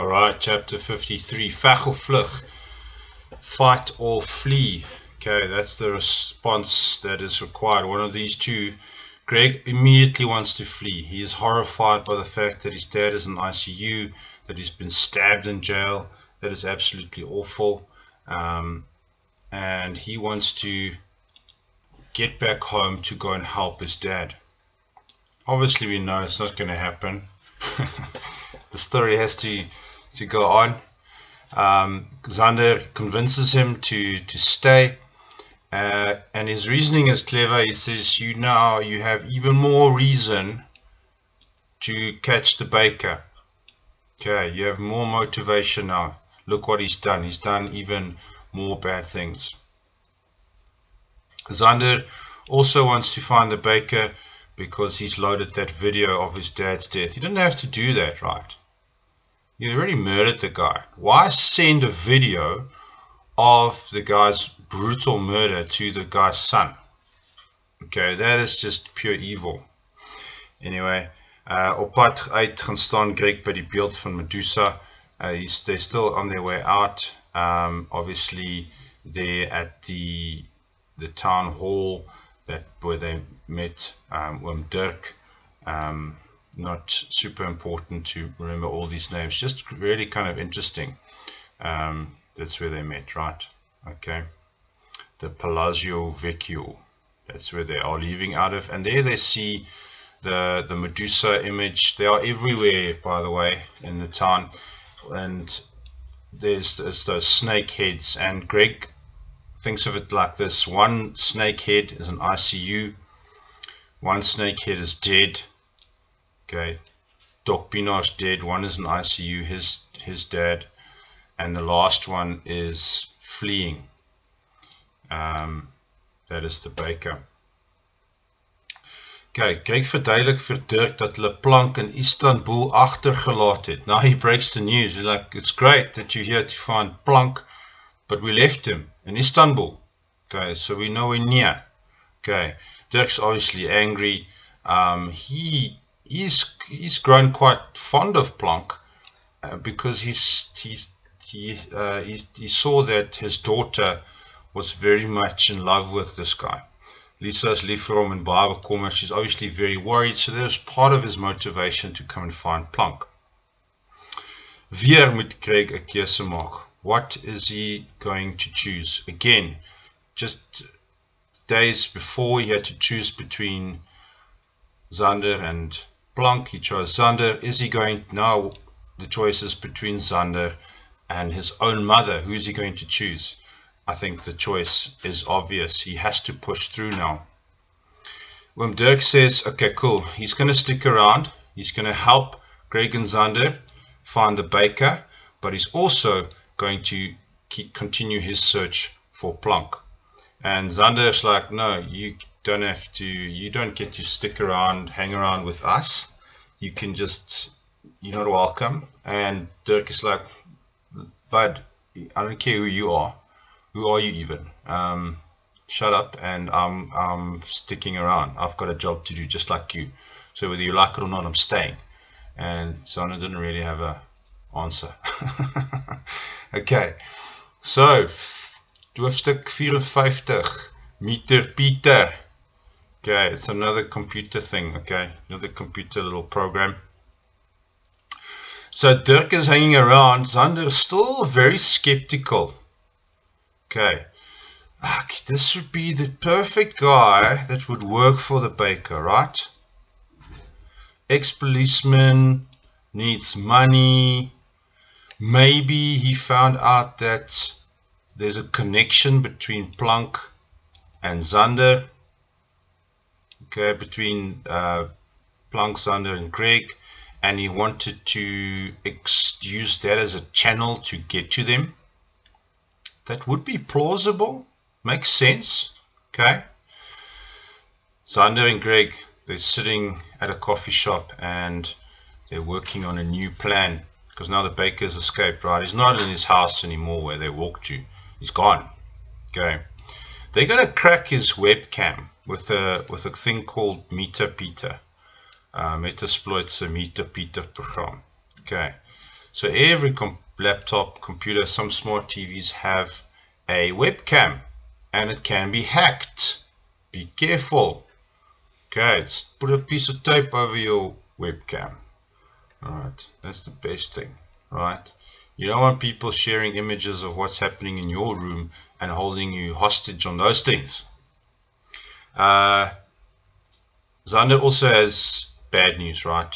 Alright, chapter 53. Veg of vlug. Fight or flee. Okay, that's the response that is required. One of these two. Greg immediately wants to flee. He is horrified by the fact that his dad is in ICU, that he's been stabbed in jail. That is absolutely awful. And he wants to get back home to go and help his dad. Obviously, we know it's not going to happen. The story has to go on. Xander convinces him to stay, and his reasoning is clever. He says, you have even more reason to catch the baker. Okay, you have more motivation now. Look what he's done. He's done even more bad things. Xander also wants to find the baker because he's loaded that video of his dad's death. He didn't have to do that, right? You already murdered the guy. Why send a video of the guy's brutal murder to the guy's son? Okay, that is just pure evil. Anyway, op pad uit gaan staan Greg by die beeld van Medusa. They're still on their way out. Obviously, they're at the town hall where they met Dirk. Not super important to remember all these names, just really kind of interesting. That's where they met, right? Okay. The Palazzo Vecchio. That's where they are leaving out of. And there they see the Medusa image. They are everywhere, by the way, in the town. And there's those snake heads. And Greg thinks of it like this. One snake head is an ICU. One snake head is dead. Okay, Doc Pino's dead. One is in ICU, his dad, and the last one is fleeing. That is the baker. Okay, Greg verduidelik vir Dirk dat hulle plank in Istanbul agtergelaat het. Now he breaks the news. He's like, it's great that you're here to find plank, but we left him in Istanbul. Okay, so we nowhere near. Okay, Dirk's obviously angry. He's grown quite fond of Plank because he saw that his daughter was very much in love with this guy. Lisa's lief vir hom en baie bekommerd. She's obviously very worried, so there's part of his motivation to come and find Plank. Weer moet Greg 'n keuse maak. What is he going to choose? Again, just days before he had to choose between Xander and Plank, he chose Xander. Is he going now? The choice is between Xander and his own mother. Who is he going to choose? I think the choice is obvious. He has to push through now. When Dirk says, okay, cool, he's going to stick around. He's going to help Greg and Xander find the baker, but he's also going to continue his search for Plank. And Xander's like, no, you don't have to, you don't get to stick around, hang around with us. You can just, you're not welcome. And Dirk is like, bud, I don't care who you are. Who are you even? Shut up, and I'm sticking around. I've got a job to do just like you. So whether you like it or not, I'm staying. And Xander didn't really have an answer. Okay, so hoofstuk 54, Meter Peter. Okay, it's another computer thing, okay, another computer little program. So Dirk is hanging around. Xander is still very skeptical. Okay, this would be the perfect guy that would work for the baker, right? Ex-policeman, needs money. Maybe he found out that there's a connection between Plank and Xander. Okay, between Plank, Xander, and Greg, and he wanted to use that as a channel to get to them. That would be plausible, makes sense. Okay, Xander and Greg, they're sitting at a coffee shop and they're working on a new plan, because now the baker's escaped, right? He's not in his house anymore where they walked to. He's gone. Okay, they're gonna crack his webcam with a thing called Meter Peter. Metasploit's a Meter Peter program. Okay, So every laptop, computer, some smart TVs have a webcam, and it can be hacked. Be careful. Okay, let's put a piece of tape over your webcam. Alright, that's the best thing, right? You don't want people sharing images of what's happening in your room and holding you hostage on those things. Xander also has bad news, right?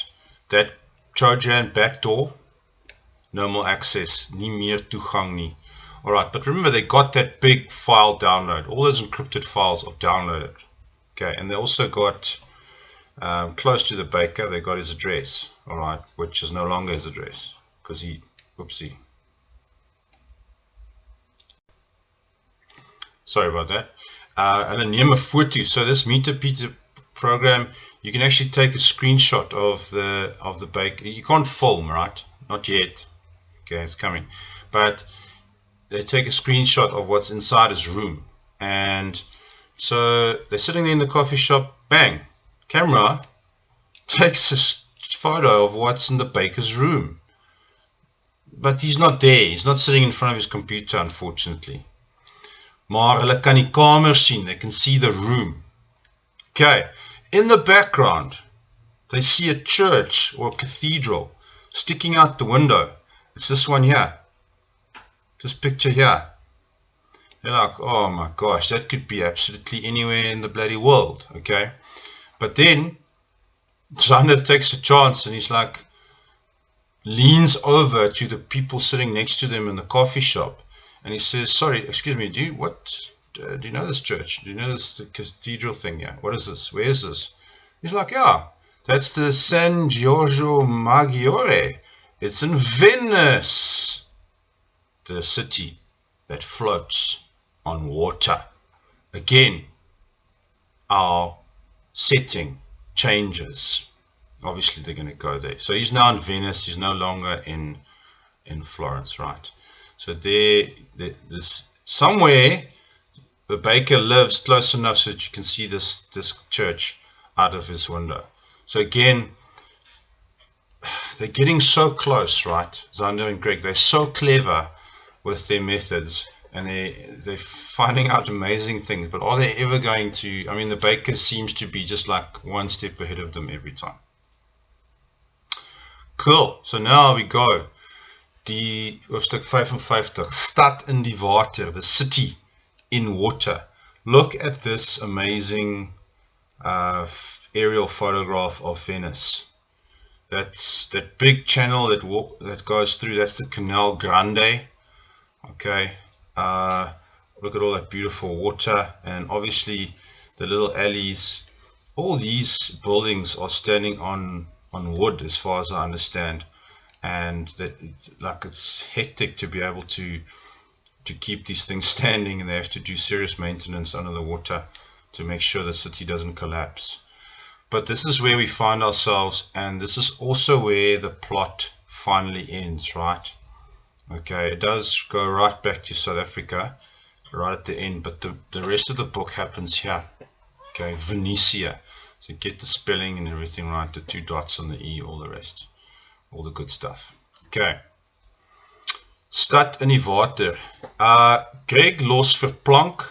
That Trojan backdoor, no more access, nie meer toegang nie. Alright, but remember they got that big file download. All those encrypted files are downloaded. Okay, and they also got close to the baker, they got his address, alright, which is no longer his address because he, whoopsie. Sorry about that. And then neem 'n foto. So this Meter Peter program, you can actually take a screenshot of the baker. You can't film, right? Not yet. Okay, it's coming. But they take a screenshot of what's inside his room. And so they're sitting there in the coffee shop, bang, camera takes a photo of what's in the baker's room. But he's not there. He's not sitting in front of his computer, unfortunately. Maar hulle kan die kamer sien. They can see the room. Okay, in the background, they see a church or a cathedral sticking out the window. It's this one here. This picture here. They're like, oh my gosh, that could be absolutely anywhere in the bloody world. Okay, but then Xander takes a chance and he's like, leans over to the people sitting next to them in the coffee shop. And he says, sorry, excuse me, do you know this church? Do you know this cathedral thing here? What is this? Where is this? He's like, yeah, that's the San Giorgio Maggiore. It's in Venice, the city that floats on water. Again, our setting changes. Obviously, they're going to go there. So he's now in Venice. He's no longer in Florence, right? So there's somewhere the baker lives close enough so that you can see this church out of his window. So again, they're getting so close, right? Xander and Greg, they're so clever with their methods, and they're finding out amazing things. But are they ever going to? I mean, the baker seems to be just like one step ahead of them every time. Cool. So now we go. Die hoofstuk 55, Stad in die Water, the city in water. Look at this amazing aerial photograph of Venice. That's that big channel that goes through. That's the Canal Grande. Okay, look at all that beautiful water, and obviously the little alleys. All these buildings are standing on wood, as far as I understand. And that, like, it's hectic to be able to keep these things standing, and they have to do serious maintenance under the water to make sure the city doesn't collapse. But this is where we find ourselves, and this is also where the plot finally ends, right? Okay, it does go right back to South Africa right at the end, but the rest of the book happens here. Okay, Venetia. So get the spelling and everything right, the 2 dots on the E, all the rest. All the good stuff. Okay. Stad in die water. Greg los vir plank.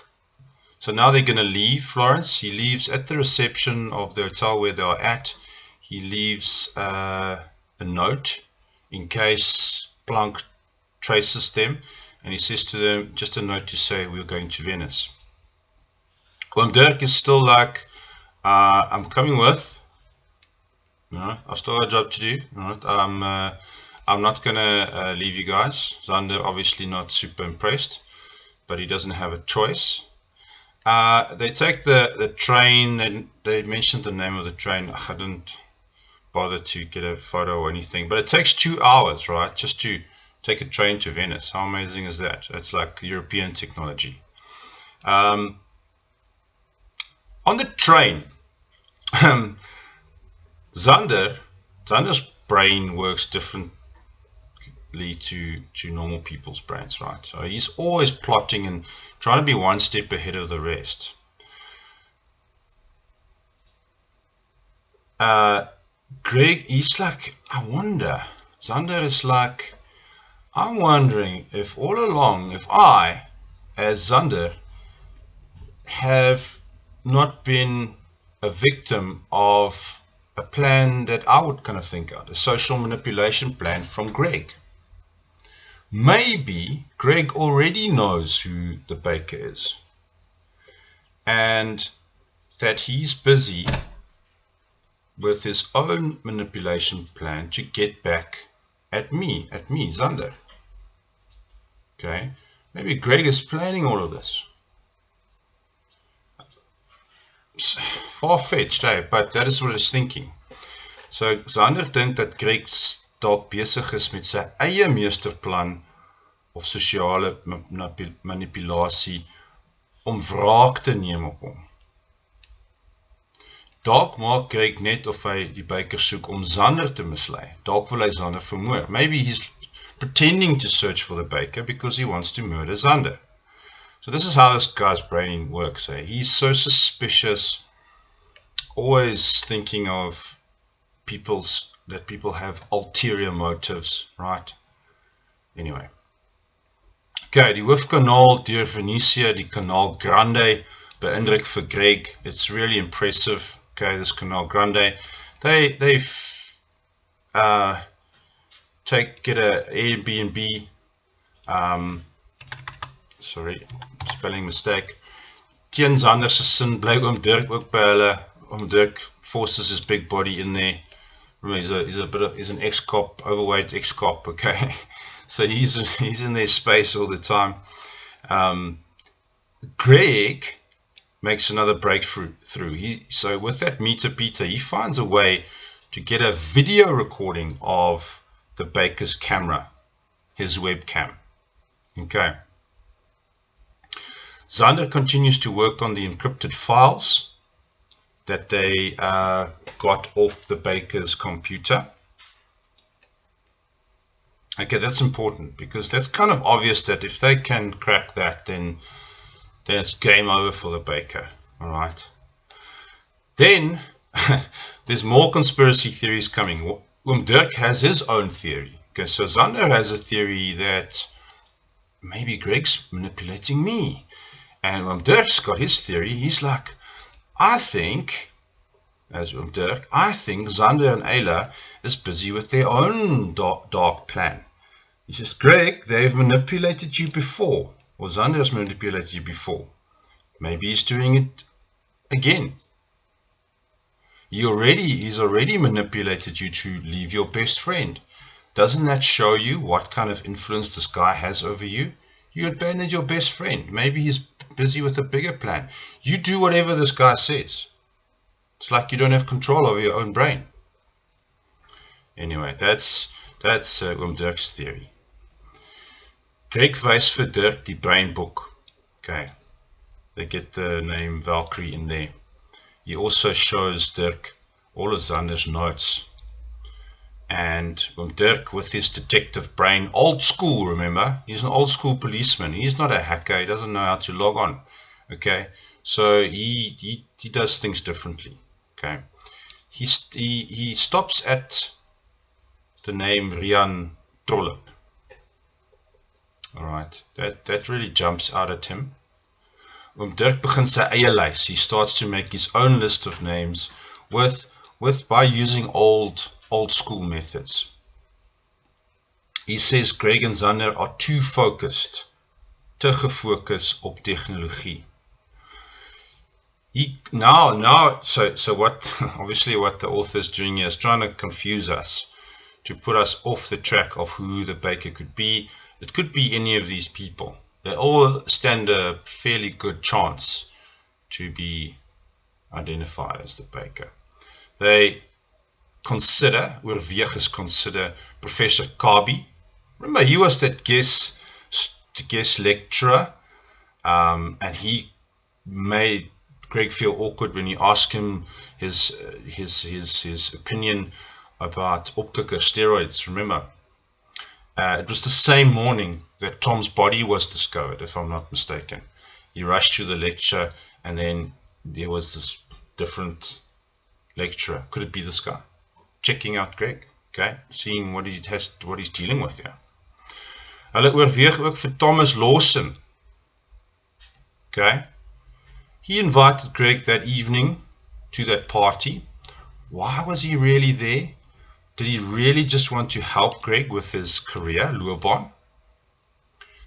So now they're going to leave Florence. He leaves at the reception of the hotel where they are at. He leaves a note in case Plank traces them. And he says to them, just a note to say, we're going to Venice. Oom Dirk is still like, I'm coming with. No, I've still got a job to do. Right? I'm not gonna leave you guys. Xander obviously not super impressed, but he doesn't have a choice. They take the train. They mentioned the name of the train. I didn't bother to get a photo or anything, but it takes 2 hours, right, just to take a train to Venice. How amazing is that? It's like European technology. On the train. Xander's brain works differently to normal people's brains, right? So he's always plotting and trying to be one step ahead of the rest. Greg, he's like, I wonder, Zander is like, I'm wondering if all along, if I, as Zander, have not been a victim of a plan that I would kind of think of, a social manipulation plan from Greg. Maybe Greg already knows who the baker is, and that he's busy with his own manipulation plan to get back at me, Zander. Okay, maybe Greg is planning all of this. Far-fetched, eh? But that is what he's thinking. So Zander dink dat Greg dalk besig is met sy eie meesterplan of sosiale manipulasie om wraak te neem op hom. Dalk maak Greg net of hy die baker soek om Zander te mislei. Dalk wil hy Zander vermoor. Maybe he's pretending to search for the baker because he wants to murder Zander. So this is how this guy's brain works. Eh? He's so suspicious, always thinking of that people have ulterior motives, right? Anyway. Okay, die hoofkanaal deur Venetië, die Kanaal Grande, beïndruk vir Greg. It's really impressive. Okay, this Canal Grande, they get a Airbnb. Sorry, spelling mistake. Teen Zander se sin bly oom Dirk ook by hulle. Oom Dirk forces his big body in there. Remember, he's an ex-cop, overweight ex-cop. Okay, so he's in their space all the time. Greg makes another breakthrough. So with that meter Peter, he finds a way to get a video recording of the baker's camera, his webcam. Okay. Zander continues to work on the encrypted files that they got off the baker's computer. Okay, that's important because that's kind of obvious that if they can crack that, then it's game over for the baker. Alright. Then there's more conspiracy theories coming. Dirk has his own theory. Okay, so Zander has a theory that maybe Greg's manipulating me. And Dirk's got his theory. He's like, I think Zander and Ayla is busy with their own dark plan. He says, Greg, they've manipulated you before. Or Zander has manipulated you before. Maybe he's doing it again. He's already manipulated you to leave your best friend. Doesn't that show you what kind of influence this guy has over you? You abandoned your best friend. Maybe he's busy with a bigger plan. You do whatever this guy says. It's like you don't have control over your own brain. Anyway, that's Dirk's theory. Greg wys vir Dirk die brain book. Okay, they get the name Valkyrie in there. He also shows Dirk all of Zander's notes. And Dirk, with his detective brain, old school, remember? He's an old school policeman. He's not a hacker. He doesn't know how to log on. Okay, so he does things differently. Okay, he stops at the name Rian Trollip. Alright, that really jumps out at him. Dirk begins sy eie lys. He starts to make his own list of names by using old school methods. He says Greg and Zander are too gefocused op tegnologie. So what obviously what the author is doing here is trying to confuse us, to put us off the track of who the baker could be. It could be any of these people. They all stand a fairly good chance to be identified as the baker. They consider Professor Kabi. Remember, he was that guest lecturer, and he made Greg feel awkward when you asked him his opinion about opkikker steroids. Remember, it was the same morning that Tom's body was discovered, if I'm not mistaken. He rushed to the lecture, and then there was this different lecturer. Could it be this guy checking out Greg? Okay, seeing what he's dealing with here. Hulle oorweeg ook vir Thomas Lawson. Okay, he invited Greg that evening to that party. Why was he really there? Did he really just want to help Greg with his career, loopbaan?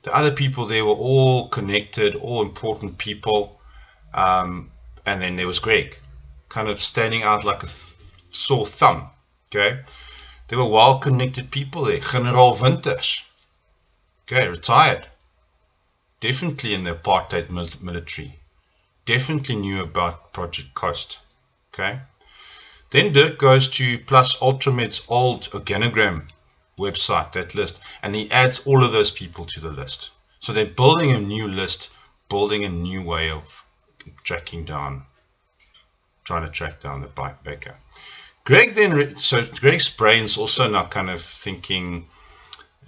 The other people there were all connected, all important people, and then there was Greg, kind of standing out like a sore thumb. Okay, there were well-connected people there. General Winters, okay, retired, definitely in the apartheid military, definitely knew about Project Coast. Okay, then Dirk goes to Plus Ultramed's old organogram website, that list, and he adds all of those people to the list. So they're building a new list, building a new way of trying to track down the baker. Greg then, so Greg's brain's also now kind of thinking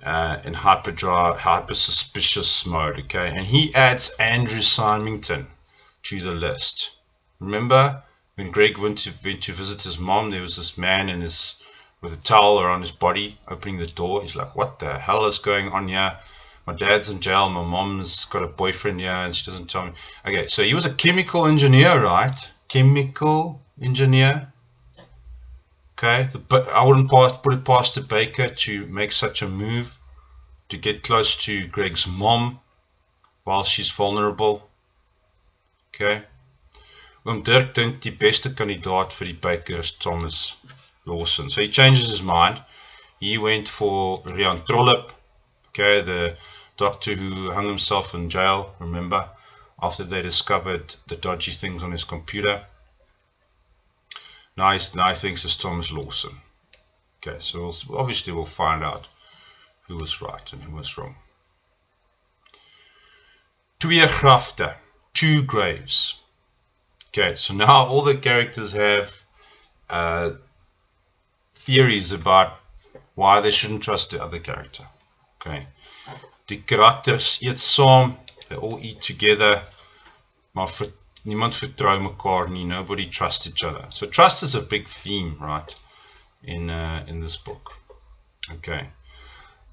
in hyper suspicious mode, okay, and he adds Andrew Symington to the list. Remember when Greg went to visit his mom, there was this man with a towel around his body opening the door. He's like, what the hell is going on here? My dad's in jail, my mom's got a boyfriend here and she doesn't tell me. Okay, so he was a chemical engineer, right? Chemical engineer. Okay, but I wouldn't put it past the baker to make such a move to get close to Greg's mom while she's vulnerable. Okay. Dirk dink die beste kandidaat vir die baker is Thomas Lawson. So he changes his mind. He went for Rian Trollip, okay, the doctor who hung himself in jail, remember, after they discovered the dodgy things on his computer. Now he thinks it's Thomas Lawson. Okay, so obviously we'll find out who was right and who was wrong. Twee grafte, 2 graves. Okay, so now all the characters have theories about why they shouldn't trust the other character. Okay, die karakters eet saam, they all eat together, maar niemand vertrou mekaar nie, nobody trusts each other. So trust is a big theme, right, in this book. Okay,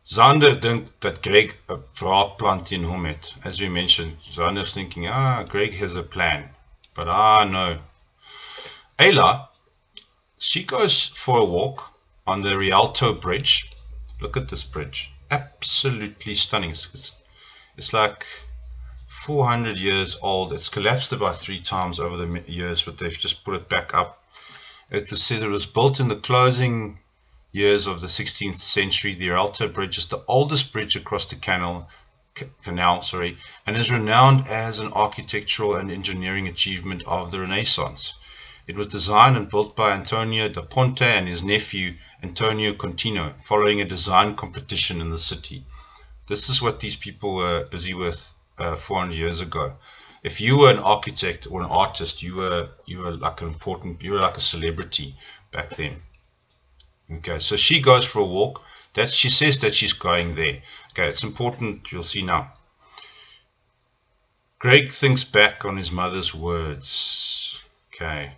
Xander dink dat Greg 'n wraakplan teen hom het. As we mentioned, Xander's thinking, Greg has a plan, but no. Ayla, she goes for a walk on the Rialto Bridge. Look at this bridge, absolutely stunning. It's like 400 years old. It's collapsed about 3 times over the years, but they've just put it back up. It was said it was built in the closing years of the 16th century. The Rialto Bridge is the oldest bridge across the canal, and is renowned as an architectural and engineering achievement of the Renaissance. It was designed and built by Antonio da Ponte and his nephew Antonio Contino, following a design competition in the city. This is what these people were busy with 400 years ago. If you were an architect or an artist, you were like a celebrity back then. Okay, so she goes for a walk. She says that she's going there. Okay, it's important, you'll see now. Greg thinks back on his mother's words. Okay.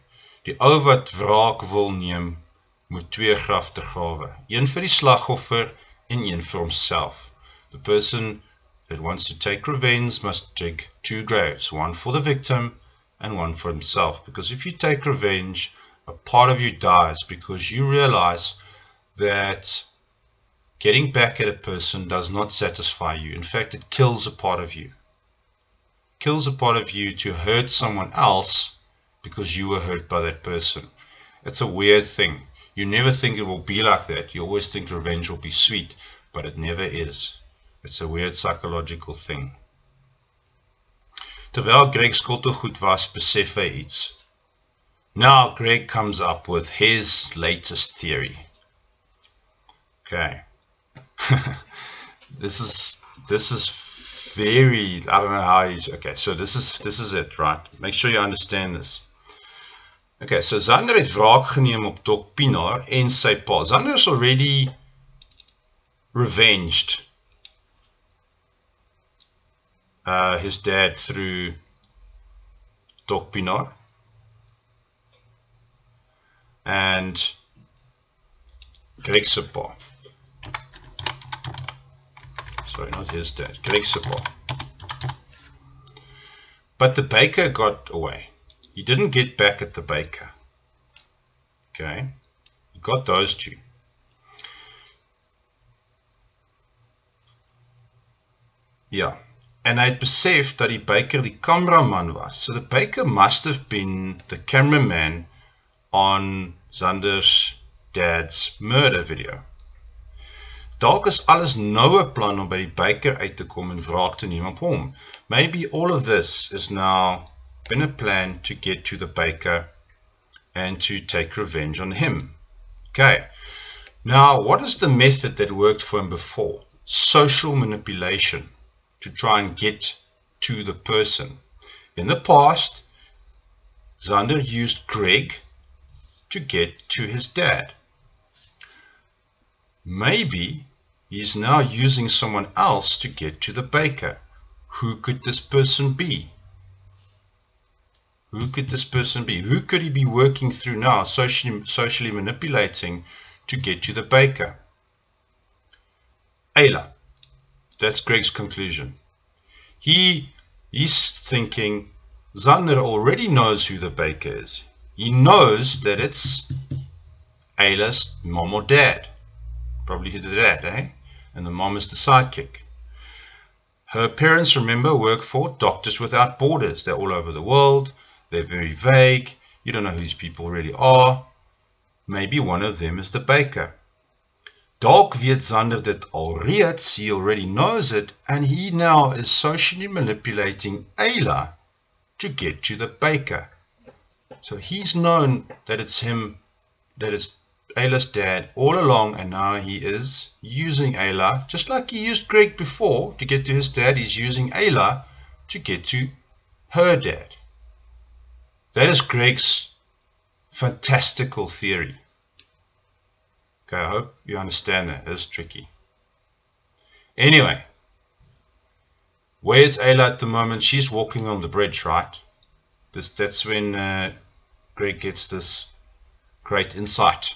Die ou wat wraak wil neem, moet 2 grafte grawe. Een vir die slagoffer en een vir homself. The person that wants to take revenge must dig 2 graves, one for the victim and one for himself. Because if you take revenge, a part of you dies because you realize that getting back at a person does not satisfy you. In fact, it kills a part of you. It kills a part of you to hurt someone else because you were hurt by that person. It's a weird thing. You never think it will be like that. You always think revenge will be sweet, but it never is. It's a weird psychological thing. Terwyl Greg skottelgoed was, besef hy iets. Now Greg comes up with his latest theory. Okay. This is very, I don't know how he's, okay, so this is it, right? Make sure you understand this. Okay, so Xander het wraak geneem op Doc Pienaar en sy pa. Xander is already revenged his dad through Doc Pienaar. And Greg se pa. Sorry, not his dad. Greg se pa. But the baker got away. He didn't get back at the baker. Okay, he got those two. Ja, en hy het besef dat die baker die cameraman was. So the baker must have been the cameraman on Zander's dad's murder video. Dalk is alles nou 'n plan om by die baker uit te kom en wraak te neem op hom. Maybe all of this is now been a plan to get to the baker and to take revenge on him. Okay, now what is the method that worked for him before? Social manipulation, to try and get to the person. In the past, Zander used Greg to get to his dad. Maybe he's now using someone else to get to the baker. Who could this person be? Who could this person be? Who could he be working through now, socially manipulating to get to the baker? Ayla. That's Greg's conclusion. He's thinking Zander already knows who the baker is. He knows that it's Ayla's mom or dad. Probably the dad, eh? And the mom is the sidekick. Her parents, remember, work for Doctors Without Borders. They're all over the world. They're very vague. You don't know who these people really are. Maybe one of them is the baker. Dalk weet Zander dit alreeds, he already knows it, and he now is socially manipulating Ayla to get to the baker. So he's known that it's him, that it's Ayla's dad all along, and now he is using Ayla, just like he used Greg before to get to his dad. He's using Ayla to get to her dad. That is Greg's fantastical theory. Okay, I hope you understand that. It's tricky. Anyway, where's Ayla at the moment? She's walking on the bridge, right? That's when Greg gets this great insight.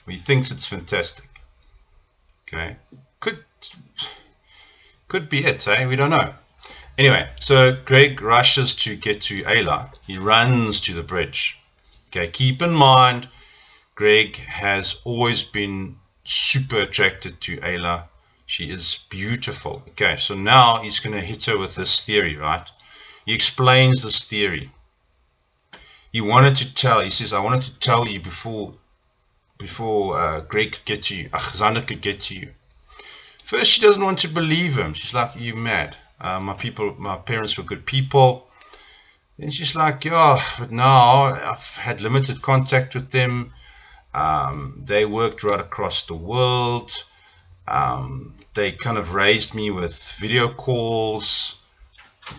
He thinks it's fantastic. Okay, could be it, eh? We don't know. Anyway, so Greg rushes to get to Ayla. He runs to the bridge. Okay, keep in mind, Greg has always been super attracted to Ayla. She is beautiful. Okay, so now he's going to hit her with this theory, right? He explains this theory. He wanted to tell, he says, I wanted to tell you before Greg could get to you, Zander could get to you. First, she doesn't want to believe him. She's like, you mad? My parents were good people. Then she's like, yeah, but now I've had limited contact with them. They worked right across the world. They kind of raised me with video calls.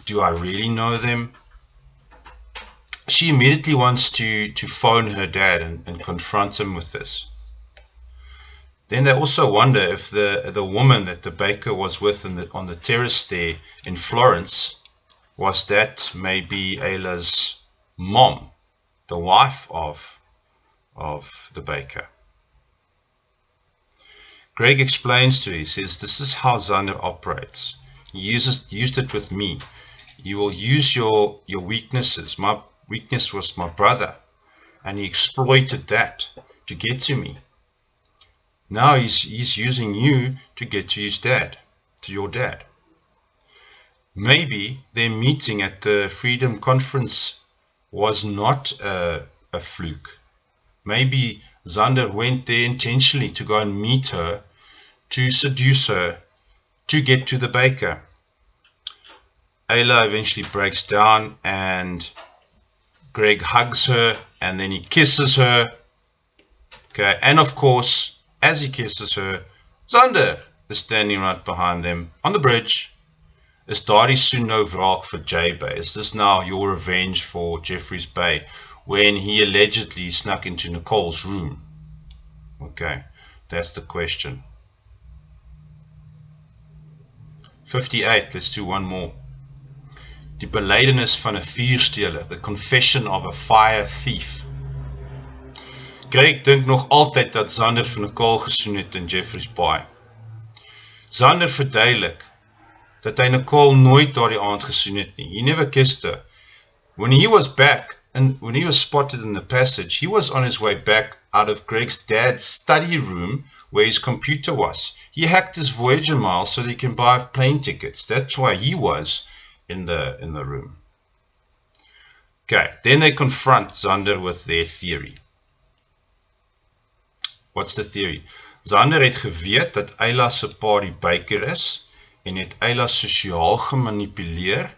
Do I really know them? She immediately wants to phone her dad and confront him with this. Then they also wonder if the woman that the baker was with on the terrace there in Florence, was that maybe Ayla's mom, the wife of the baker. Greg explains to her, he says, this is how Zander operates. He used it with me. You will use your weaknesses. My weakness was my brother, and he exploited that to get to me. Now he's using you to get to his dad, to your dad. Maybe their meeting at the Freedom Conference was not a fluke. Maybe Zander went there intentionally to go and meet her, to seduce her, to get to the baker. Ayla eventually breaks down and Greg hugs her and then he kisses her. Okay, and of course, as he kisses her, Zander is standing right behind them on the bridge. Is daardie soon nou wraak vir J-Bay? Is this now your revenge for Jeffrey's Bay when he allegedly snuck into Nicole's room? Okay, that's the question. 58, let's do one more. Die belydenis van 'n vuursteler, the confession of a fire thief. Greg dink nog altyd dat Xander vir Nicole gesoen het in Jeffreys Bay. Xander verduidelik dat hy Nicole nooit daardie aand gesoen het nie. He never kissed her. When he was back, and when he was spotted in the passage, he was on his way back out of Greg's dad's study room where his computer was. He hacked his Voyager miles so that he can buy plane tickets. That's why he was in the room. Okay, then they confront Xander with their theory. What's the theory? Xander het geweet dat Ayla se pa die Baker is en het Ayla sosiaal gemanipuleer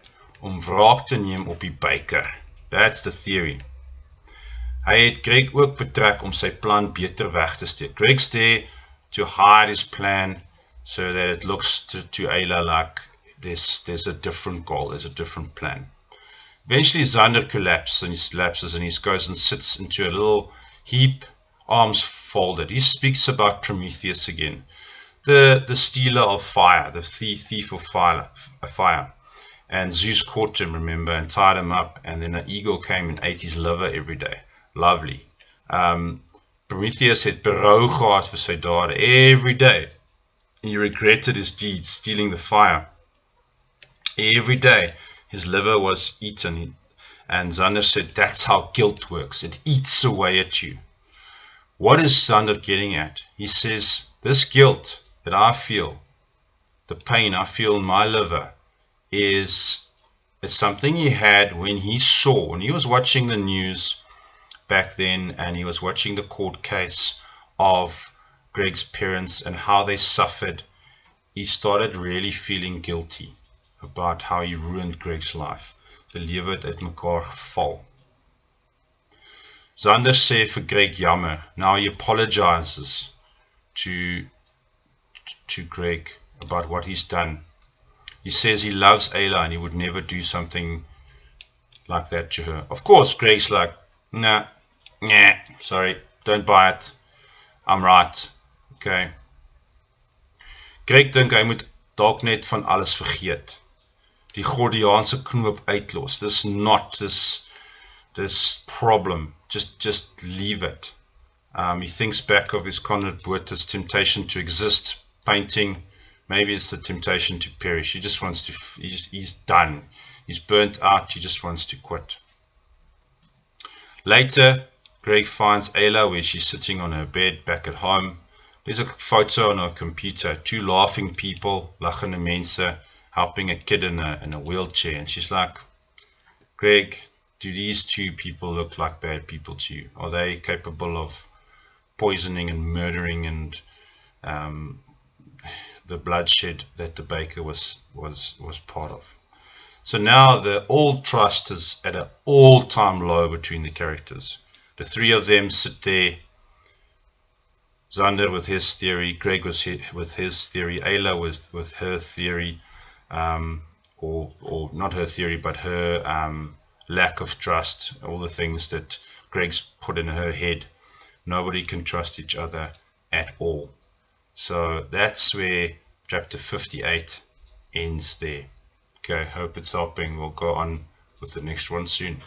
om wraak te neem op die Baker. That's the theory. Hy het Greg ook betrek om sy plan beter weg te steek. Greg's there to hide his plan so that it looks to Ayla like there's a different goal, there's a different plan. Eventually Xander collapses and he goes and sits into a little heap, arms folded. He speaks about Prometheus again, the stealer of fire, the thief of fire. And Zeus caught him, remember, and tied him up, and then an eagle came and ate his liver every day. Lovely. Prometheus het berou gehad vir sy dade every day. He regretted his deeds, stealing the fire. Every day his liver was eaten, and Xander said that's how guilt works. It eats away at you. What is Xander getting at? He says this guilt that I feel, the pain I feel in my liver, is something he had when he was watching the news back then, and he was watching the court case of Greg's parents and how they suffered. He started really feeling guilty about how he ruined Greg's life. Die lewe het uit mekaar geval. Xander sê vir Greg jammer. Now he apologizes to Greg about what he's done. He says he loves Ayla and he would never do something like that to her. Of course, Greg's like, nah, sorry, don't buy it. I'm right. Okay. Greg dink hy moet dalk net van alles vergeet. Die Gordiaanse knoop uitlos. This not this problem. Just leave it. He thinks back of his Conrad Botha's temptation to exist, painting. Maybe it's the temptation to perish. He just wants to, he's done. He's burnt out. He just wants to quit. Later, Greg finds Ayla where she's sitting on her bed back at home. There's a photo on her computer. Two laughing people, lachende mense, helping a kid in a wheelchair. And she's like, Greg, do these two people look like bad people to you? Are they capable of poisoning and murdering and the bloodshed that the Baker was part of? So now the old trust is at an all-time low between the characters. The three of them sit there. Xander with his theory, Greg with his theory, Ayla with her theory, or not her theory, but her lack of trust, all the things that Greg's put in her head. Nobody can trust each other at all. So that's where chapter 58 ends there. Okay, hope it's helping. We'll go on with the next one soon.